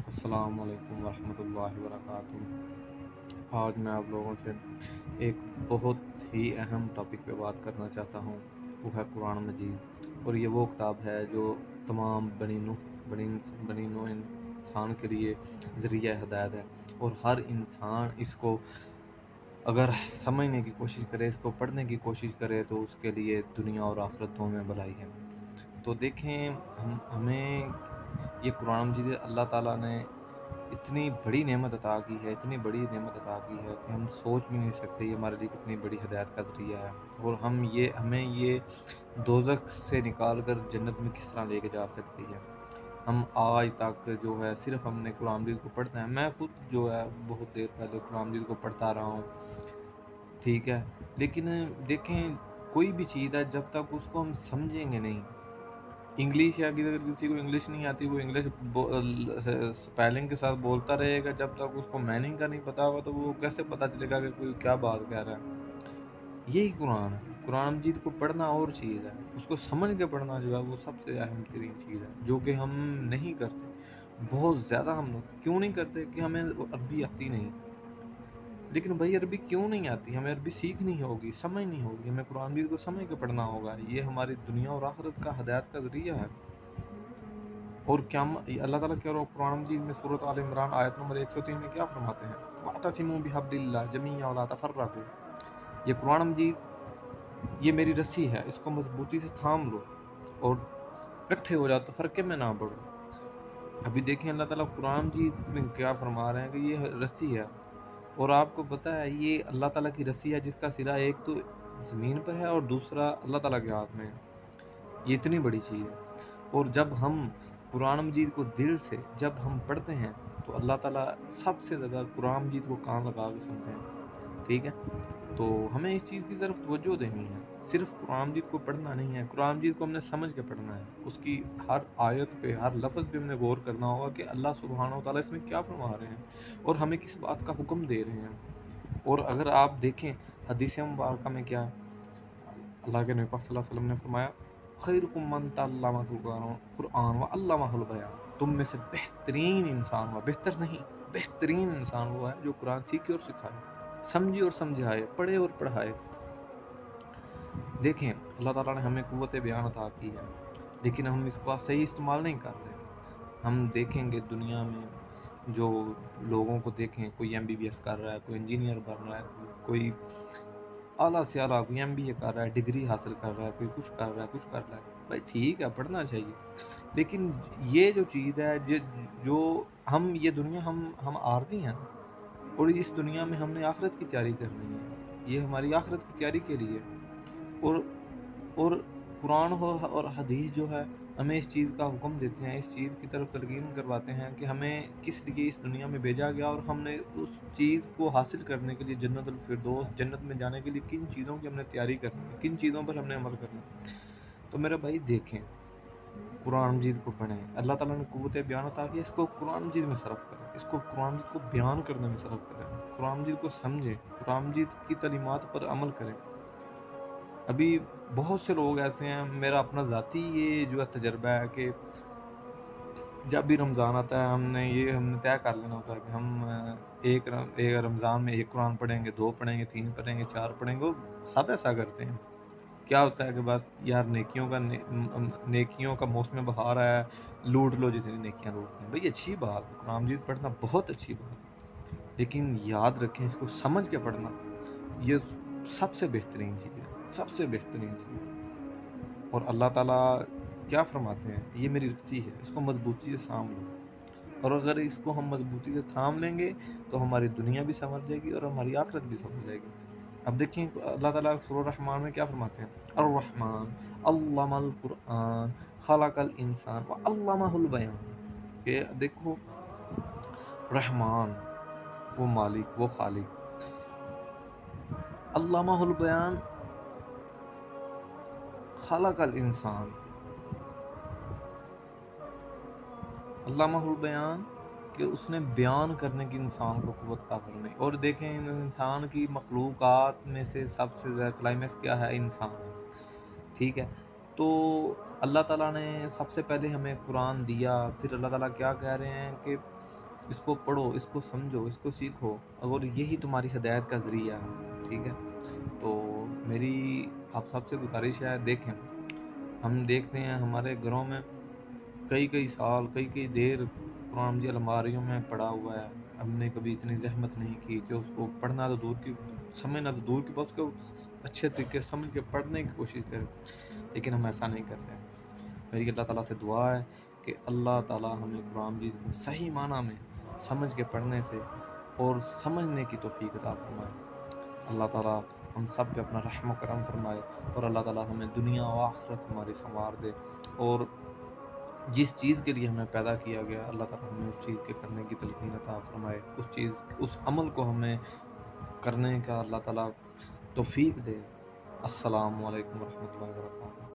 السلام علیکم ورحمۃ اللہ وبرکاتہ۔ آج میں آپ لوگوں سے ایک بہت ہی اہم ٹاپک پہ بات کرنا چاہتا ہوں، وہ ہے قرآن مجید۔ اور یہ وہ کتاب ہے جو تمام بنی نوع انسان کے لیے ذریعہ ہدایت ہے، اور ہر انسان اس کو اگر سمجھنے کی کوشش کرے، اس کو پڑھنے کی کوشش کرے، تو اس کے لیے دنیا اور آخرت دونوں میں بھلائی ہے۔ تو دیکھیں، ہمیں یہ قرآن مجید اللہ تعالیٰ نے اتنی بڑی نعمت عطا کی ہے، اتنی بڑی نعمت عطا کی ہے کہ ہم سوچ بھی نہیں سکتے یہ ہمارے لیے کتنی بڑی ہدایت کا ذریعہ ہے، اور ہمیں یہ دوزخ سے نکال کر جنت میں کس طرح لے کے جا سکتی ہے۔ ہم آج تک جو ہے صرف ہم نے قرآن مجید کو پڑھنا ہے، میں خود جو ہے بہت دیر پہلے قرآن مجید کو پڑھتا رہا ہوں، ٹھیک ہے، لیکن دیکھیں، کوئی بھی چیز ہے جب تک اس کو ہم سمجھیں گے نہیں، انگلش یا اگر کسی کو انگلش نہیں آتی، وہ انگلش سپیلنگ کے ساتھ بولتا رہے گا، جب تک اس کو میننگ کا نہیں پتا ہوگا تو وہ کیسے پتا چلے گا کہ کوئی کیا بات کہہ رہا ہے۔ یہی قرآن ہے، قرآن مجید کو پڑھنا اور چیز ہے، اس کو سمجھ کے پڑھنا جو ہے وہ سب سے اہم ترین چیز ہے، جو کہ ہم نہیں کرتے۔ بہت زیادہ ہم لوگ کیوں نہیں کرتے؟ کہ ہمیں عربی آتی نہیں۔ لیکن بھائی، عربی کیوں نہیں آتی؟ ہمیں عربی سیکھنی ہوگی، سمجھنی ہوگی، ہمیں قرآن مجید کو سمجھ کے پڑھنا ہوگا، یہ ہماری دنیا اور آخرت کا ہدایت کا ذریعہ ہے۔ اور کیا اللہ تعالیٰ کیا قرآن مجید میں سورۃ آل عمران آیت نمبر 103 میں کیا فرماتے ہیں؟ وَاعْتَصِمُوا بِحَبْلِ اللَّهِ جَمِيعًا وَلَا تَفَرَّقُوا۔ یہ قرآن مجید یہ میری رسی ہے، اس کو مضبوطی سے تھام لو اور اکٹھے ہو جاؤ، تفرقے میں نہ پڑو۔ ابھی دیکھیں اللہ تعالیٰ قرآن مجید میں کیا فرما رہے ہیں کہ یہ رسی ہے، اور آپ کو پتہ ہے یہ اللہ تعالیٰ کی رسی ہے جس کا سرا ایک تو زمین پر ہے اور دوسرا اللہ تعالیٰ کے ہاتھ میں ہے۔ یہ اتنی بڑی چیز ہے، اور جب ہم قرآن مجید کو دل سے جب ہم پڑھتے ہیں تو اللہ تعالیٰ سب سے زیادہ قرآن مجید کو کان لگا کے سنتے ہیں، ٹھیک ہے۔ تو ہمیں اس چیز کی طرف توجہ دینی ہے، صرف قرآن مجید کو پڑھنا نہیں ہے، قرآن مجید کو ہم نے سمجھ کے پڑھنا ہے، اس کی ہر آیت پہ، ہر لفظ پہ ہم نے غور کرنا ہوگا کہ اللہ سبحانہ و تعالیٰ اس میں کیا فرما رہے ہیں اور ہمیں کس بات کا حکم دے رہے ہیں۔ اور اگر آپ دیکھیں حدیث مبارکہ میں کیا اللہ کے نبی پاک صلی اللہ علیہ وسلم نے فرمایا، خیرکم من تعلم القرآن وعلمہ البیان۔ تم میں سے بہترین انسان ہوا، بہتر نہیں، بہترین انسان وہ ہے جو قرآن سیکھے اور سکھائے، سمجھے اور سمجھائے، پڑھے اور پڑھائے۔ دیکھیں، اللہ تعالیٰ نے ہمیں قوت بیان عطا کی ہے، لیکن ہم اس کا صحیح استعمال نہیں کر رہے۔ ہم دیکھیں گے دنیا میں جو لوگوں کو دیکھیں، کوئی MBBS کر رہا ہے، کوئی انجینئر بن رہا ہے، کوئی اعلیٰ سے اعلیٰ، کوئی MBA کر رہا ہے، ڈگری حاصل کر رہا ہے، کوئی کچھ کر رہا ہے، کچھ کر رہا ہے۔ بھائی ٹھیک ہے، پڑھنا چاہیے، لیکن یہ جو چیز ہے جو ہم یہ دنیا ہم عارضی ہیں، اور اس دنیا میں ہم نے آخرت کی تیاری کرنی ہے، یہ ہماری آخرت کی تیاری کے لیے۔ اور اور قرآن ہو اور حدیث جو ہے ہمیں اس چیز کا حکم دیتے ہیں، اس چیز کی طرف تلقین کرواتے ہیں کہ ہمیں کس لیے اس دنیا میں بھیجا گیا، اور ہم نے اس چیز کو حاصل کرنے کے لیے جنت الفردوس، جنت میں جانے کے لیے کن چیزوں کی ہم نے تیاری کرنی ہے، کن چیزوں پر ہم نے عمل کرنا ہے۔ تو میرے بھائی دیکھیں، قرآن مجید کو پڑھیں، اللہ تعالیٰ نے قوت بیان عطا کی، اس کو قرآن مجید میں صرف کریں، اس کو قرآن مجید کو بیان کرنے میں صرف کریں، قرآن مجید کو سمجھیں، قرآن مجید کی تعلیمات پر عمل کریں۔ ابھی بہت سے لوگ ایسے ہیں، میرا اپنا ذاتی یہ جو ہے تجربہ ہے کہ جب بھی رمضان آتا ہے ہم نے طے کر لینا ہوتا ہے کہ ہم ایک رمضان میں ایک قرآن پڑھیں گے، 2 پڑھیں گے، 3 پڑھیں گے، 4 پڑھیں گے۔ سب ایسا کرتے ہیں۔ کیا ہوتا ہے کہ بس یار نیکیوں کا موسم بہار ہے، لوٹ لو جتنی نیکیاں لوٹتے ہیں۔ بھئی اچھی بات ہے، قرآن مجید پڑھنا بہت اچھی بات ہے، لیکن یاد رکھیں اس کو سمجھ کے پڑھنا یہ سب سے بہترین چیز ہے، سب سے بہترین چیز ہے۔ اور اللہ تعالیٰ کیا فرماتے ہیں؟ یہ میری رسی ہے، اس کو مضبوطی سے تھام لو، اور اگر اس کو ہم مضبوطی سے تھام لیں گے تو ہماری دنیا بھی سنور جائے گی اور ہماری آخرت بھی سنور جائے گی۔ اب دیکھیں اللہ تعالیٰ سورہ الرحمن میں کیا فرماتے ہیں؟ الرحمن علم القرآن خلق الانسان وعلمہ البیان۔ کہ دیکھو، رحمان وہ مالک، وہ خالق، علامہ البیان، خلق الانسان، علامہ البیان، کہ اس نے بیان کرنے کی انسان کو قوت عطا فرمائی۔ اور دیکھیں انسان کی مخلوقات میں سے سب سے زیادہ کلائمیکس کیا ہے؟ انسان ہے، ٹھیک ہے۔ تو اللہ تعالیٰ نے سب سے پہلے ہمیں قرآن دیا، پھر اللہ تعالیٰ کیا کہہ رہے ہیں کہ اس کو پڑھو، اس کو سمجھو، اس کو سیکھو، اور یہی تمہاری ہدایت کا ذریعہ ہے، ٹھیک ہے؟ تو میری آپ سب سے گزارش ہے، دیکھیں ہم دیکھتے ہیں ہمارے گھروں میں کئی کئی سال، کئی کئی دیر قرآن مجید الماریوں میں پڑا ہوا ہے، ہم نے کبھی اتنی زحمت نہیں کی کہ اس کو پڑھنا تو دور کی، سمجھنا تو دور کی بات، اس کو اچھے طریقے سے سمجھ کے پڑھنے کی کوشش کریں، لیکن ہم ایسا نہیں کرتے ہیں۔ میری اللہ تعالیٰ سے دعا ہے کہ اللہ تعالیٰ ہمیں قرآن مجید کو صحیح معنی میں سمجھ کے پڑھنے سے اور سمجھنے کی توفیق عطا فرمائے۔ اللہ تعالیٰ ہم سب پہ اپنا رحم و کرم فرمائے، اور اللہ تعالیٰ ہمیں دنیا و آخرت ہماری سنوار دے، اور جس چیز کے لیے ہمیں پیدا کیا گیا اللہ تعالیٰ ہمیں اس چیز کے کرنے کی تلقین عطا فرمائے، اس عمل کو ہمیں کرنے کا اللہ تعالیٰ توفیق دے۔ السلام علیکم ورحمۃ اللہ وبرکاتہ۔